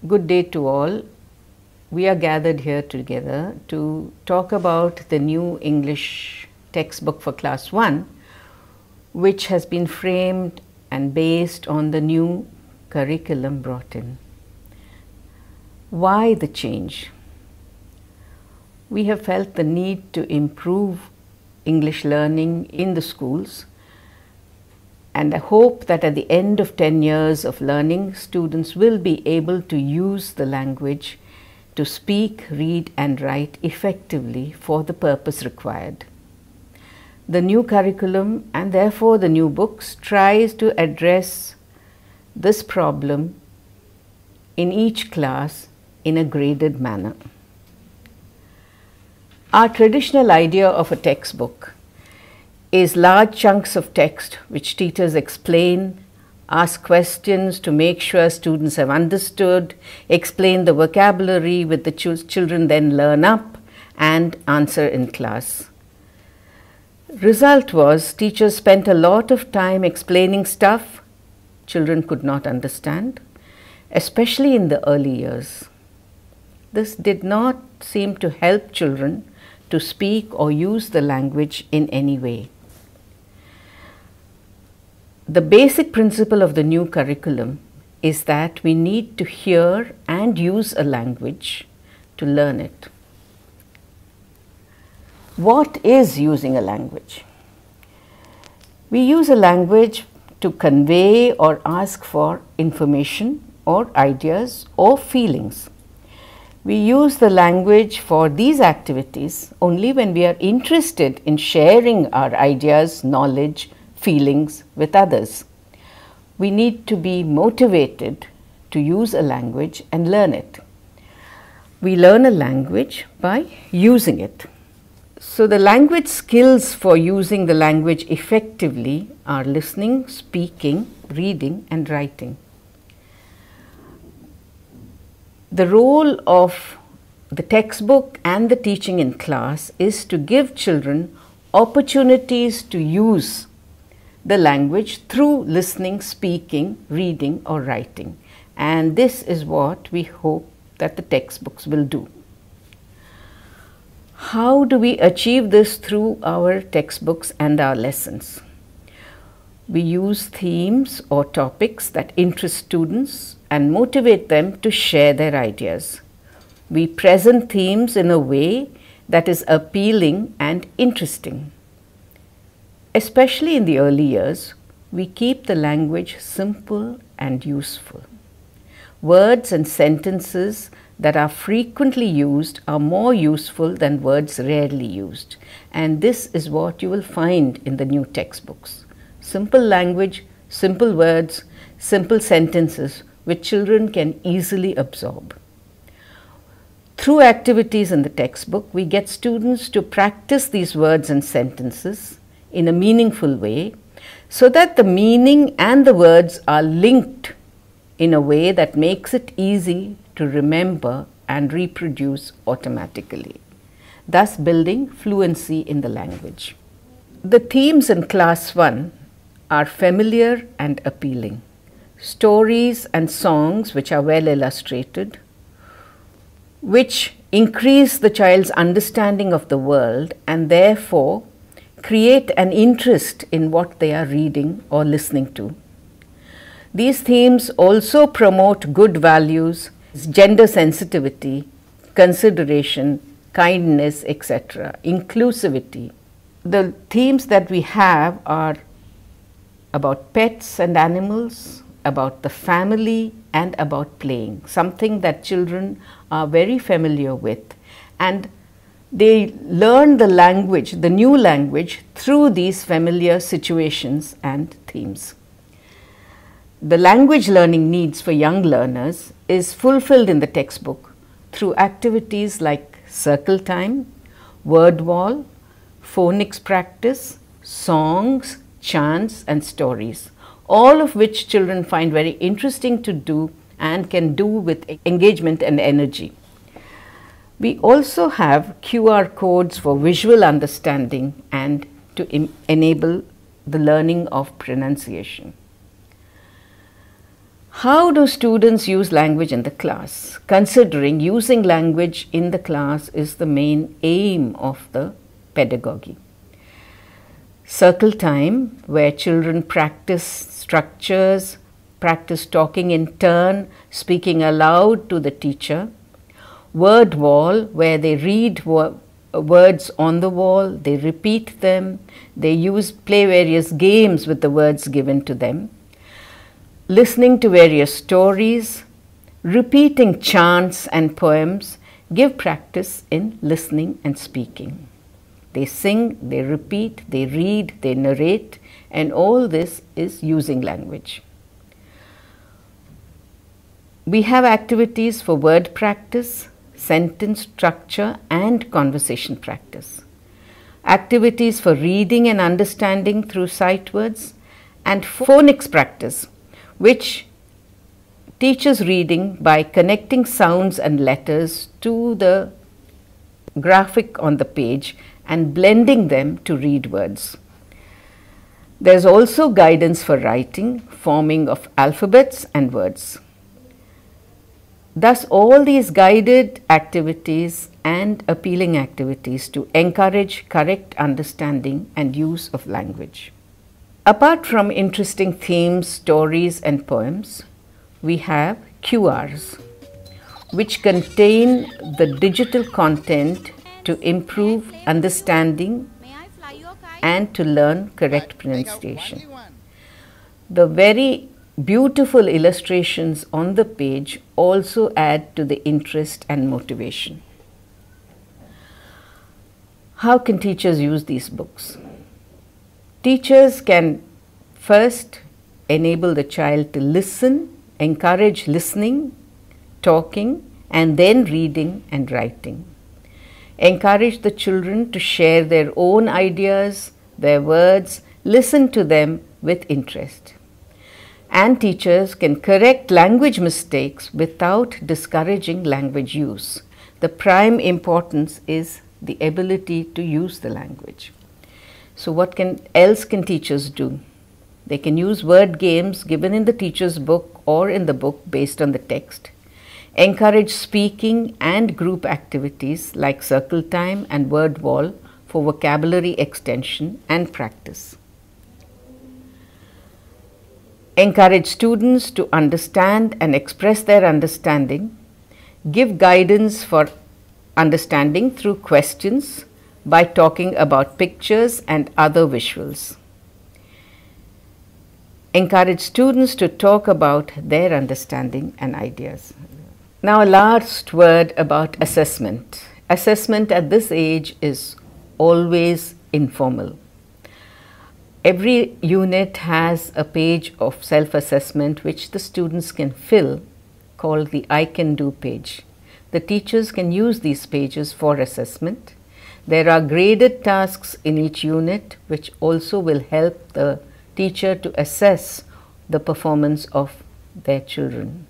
Good day to all. We are gathered here together to talk about the new English textbook for Class 1, which has been framed and based on the new curriculum brought in. Why the change? We have felt the need to improve English learning in the schools, and I hope that at the end of 10 years of learning, students will be able to use the language to speak, read and write effectively for the purpose required. The new curriculum and therefore the new books tries to address this problem in each class in a graded manner. Our traditional idea of a textbook is large chunks of text which teachers explain, ask questions to make sure students have understood, explain the vocabulary with the children then learn up and answer in class. Result was teachers spent a lot of time explaining stuff children could not understand, especially in the early years. This did not seem to help children to speak or use the language in any way. The basic principle of the new curriculum is that we need to hear and use a language to learn it. What is using a language? We use a language to convey or ask for information or ideas or feelings. We use the language for these activities only when we are interested in sharing our ideas, knowledge, feelings with others. We need to be motivated to use a language and learn it. We learn a language by using it. So the language skills for using the language effectively are listening, speaking, reading and writing. The role of the textbook and the teaching in class is to give children opportunities to use the language through listening, speaking, reading or writing, and this is what we hope that the textbooks will do. How do we achieve this through our textbooks and our lessons? We use themes or topics that interest students and motivate them to share their ideas. We present themes in a way that is appealing and interesting. Especially in the early years, we keep the language simple and useful. Words and sentences that are frequently used are more useful than words rarely used, and this is what you will find in the new textbooks. Simple language, simple words, simple sentences which children can easily absorb. Through activities in the textbook, we get students to practice these words and sentences in a meaningful way, so that the meaning and the words are linked in a way that makes it easy to remember and reproduce automatically, thus building fluency in the language. The themes in Class 1 are familiar and appealing. Stories and songs which are well illustrated, which increase the child's understanding of the world and therefore create an interest in what they are reading or listening to. These themes also promote good values, gender sensitivity, consideration, kindness, etc., inclusivity. The themes that we have are about pets and animals, about the family and about playing, something that children are very familiar with, and they learn the language, the new language, through these familiar situations and themes. The language learning needs for young learners is fulfilled in the textbook through activities like circle time, word wall, phonics practice, songs, chants and stories, all of which children find very interesting to do and can do with engagement and energy. We also have QR codes for visual understanding and to enable the learning of pronunciation. How do students use language in the class? Considering using language in the class is the main aim of the pedagogy. Circle time, where children practice structures, practice talking in turn, speaking aloud to the teacher. Word wall, where they read words on the wall, they repeat them, they play various games with the words given to them. Listening to various stories, repeating chants and poems give practice in listening and speaking. They sing, they repeat, they read, they narrate, and all this is using language. We have activities for word practice, sentence structure, and conversation practice. Activities for reading and understanding through sight words, and phonics practice, which teaches reading by connecting sounds and letters to the graphic on the page and blending them to read words. There's also guidance for writing, forming of alphabets and words. Thus, all these guided activities and appealing activities to encourage correct understanding and use of language. Apart from interesting themes, stories, and poems, we have QRs, which contain the digital content to improve understanding and to learn correct pronunciation. The very beautiful illustrations on the page also add to the interest and motivation. How can teachers use these books? Teachers can first enable the child to listen, encourage listening, talking, and then reading and writing. Encourage the children to share their own ideas, their words, listen to them with interest. And teachers can correct language mistakes without discouraging language use. The prime importance is the ability to use the language. So what else can teachers do? They can use word games given in the teacher's book or in the book based on the text. Encourage speaking and group activities like circle time and word wall for vocabulary extension and practice. Encourage students to understand and express their understanding. Give guidance for understanding through questions by talking about pictures and other visuals. Encourage students to talk about their understanding and ideas. Now, a last word about assessment. Assessment at this age is always informal. Every unit has a page of self-assessment which the students can fill, called the I Can Do page. The teachers can use these pages for assessment. There are graded tasks in each unit which also will help the teacher to assess the performance of their children.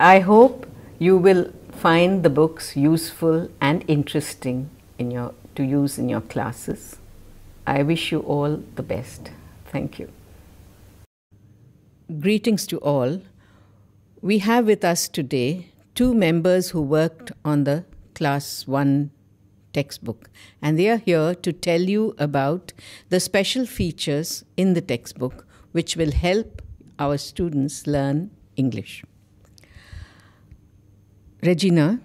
I hope you will find the books useful and interesting to use in your classes. I wish you all the best. Thank you. Greetings to all. We have with us today two members who worked on the Class 1 textbook, and they are here to tell you about the special features in the textbook which will help our students learn English. Regina.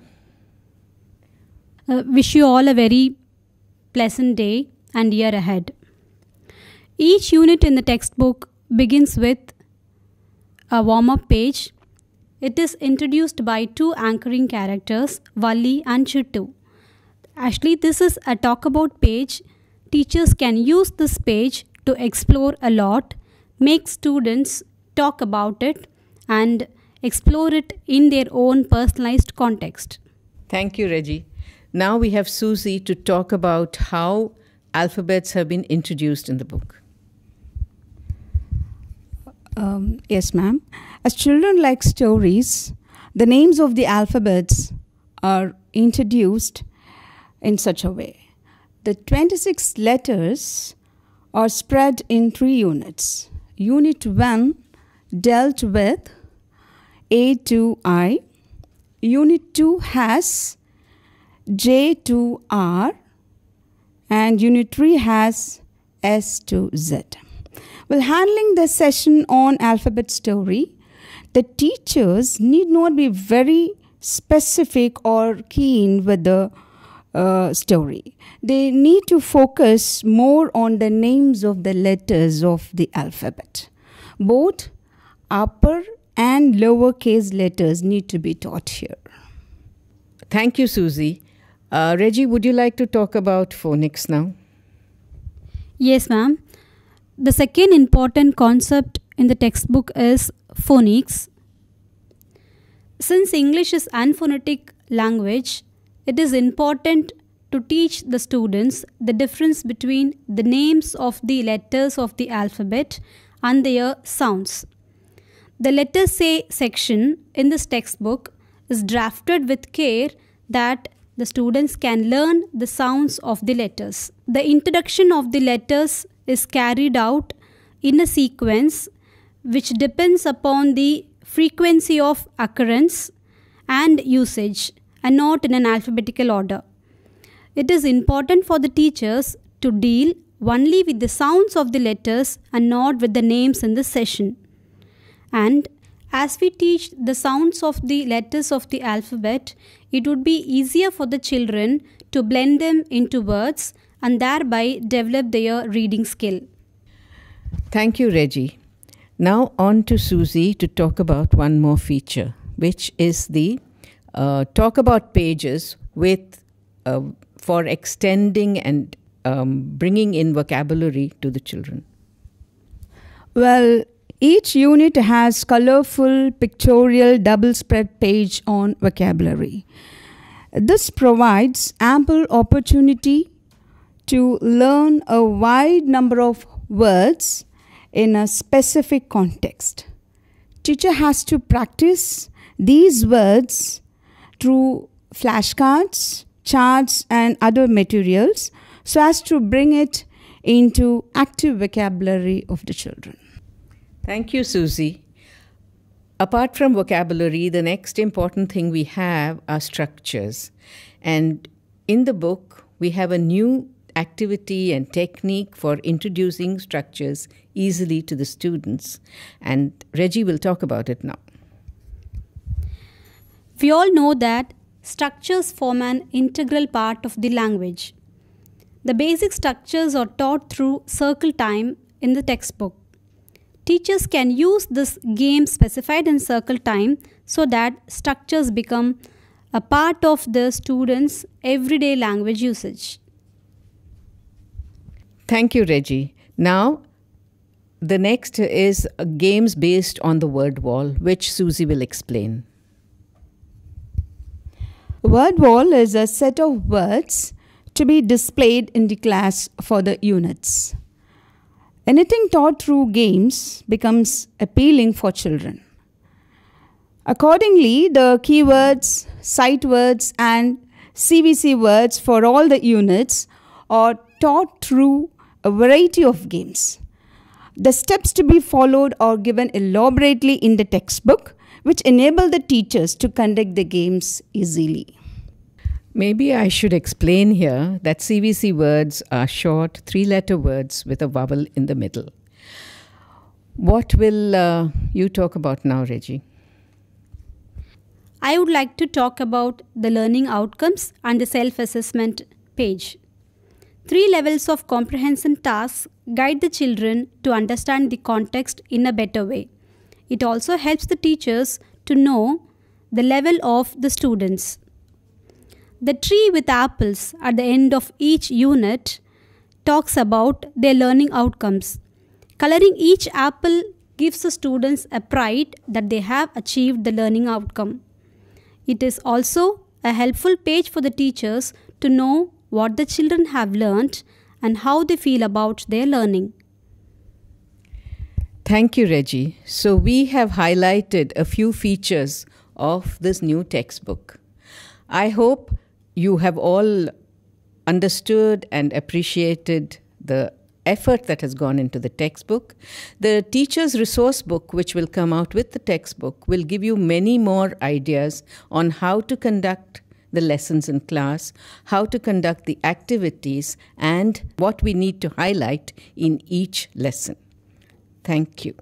Wish you all a very pleasant day and year ahead. Each unit in the textbook begins with a warm-up page. It is introduced by two anchoring characters, Valli and Chittu. Actually, this is a talk about page. Teachers can use this page to explore a lot, make students talk about it, and explore it in their own personalized context. Thank you, Reggie. Now we have Susie to talk about how alphabets have been introduced in the book. Yes, ma'am. As children like stories, the names of the alphabets are introduced in such a way. The 26 letters are spread in 3 units. Unit 1 dealt with A to I. Unit 2 has J to R. And Unit 3 has S to Z. While handling the session on alphabet story, the teachers need not be very specific or keen with the story. They need to focus more on the names of the letters of the alphabet. Both upper and lowercase letters need to be taught here. Thank you, Susie. Reggie, would you like to talk about phonics now? Yes, ma'am. The second important concept in the textbook is phonics. Since English is unphonetic language, it is important to teach the students the difference between the names of the letters of the alphabet and their sounds. The Letters Say section in this textbook is drafted with care that the students can learn the sounds of the letters. The introduction of the letters is carried out in a sequence which depends upon the frequency of occurrence and usage and not in an alphabetical order. It is important for the teachers to deal only with the sounds of the letters and not with the names in this session. And as we teach the sounds of the letters of the alphabet, it would be easier for the children to blend them into words and thereby develop their reading skill. Thank you, Reggie. Now on to Susie to talk about one more feature, which is the talk about pages with for extending and bringing in vocabulary to the children. Well, each unit has colorful pictorial double spread page on vocabulary. This provides ample opportunity to learn a wide number of words in a specific context. Teacher has to practice these words through flashcards, charts and other materials so as to bring it into active vocabulary of the children. Thank you, Susie. Apart from vocabulary, the next important thing we have are structures. And in the book, we have a new activity and technique for introducing structures easily to the students. And Reggie will talk about it now. We all know that structures form an integral part of the language. The basic structures are taught through circle time in the textbook. Teachers can use this game specified in circle time so that structures become a part of the students' everyday language usage. Thank you, Reggie. Now, the next is games based on the word wall, which Susie will explain. Word wall is a set of words to be displayed in the class for the units. Anything taught through games becomes appealing for children. Accordingly, the keywords, sight words, and CVC words for all the units are taught through a variety of games. The steps to be followed are given elaborately in the textbook, which enable the teachers to conduct the games easily. Maybe I should explain here that CVC words are short, three-letter words with a vowel in the middle. What will you talk about now, Reggie? I would like to talk about the learning outcomes and the self-assessment page. 3 levels of comprehension tasks guide the children to understand the context in a better way. It also helps the teachers to know the level of the students. The tree with apples at the end of each unit talks about their learning outcomes. Coloring each apple gives the students a pride that they have achieved the learning outcome. It is also a helpful page for the teachers to know what the children have learnt and how they feel about their learning. Thank you, Reggie. So we have highlighted a few features of this new textbook. I hope you have all understood and appreciated the effort that has gone into the textbook. The teacher's resource book, which will come out with the textbook, will give you many more ideas on how to conduct the lessons in class, how to conduct the activities, and what we need to highlight in each lesson. Thank you.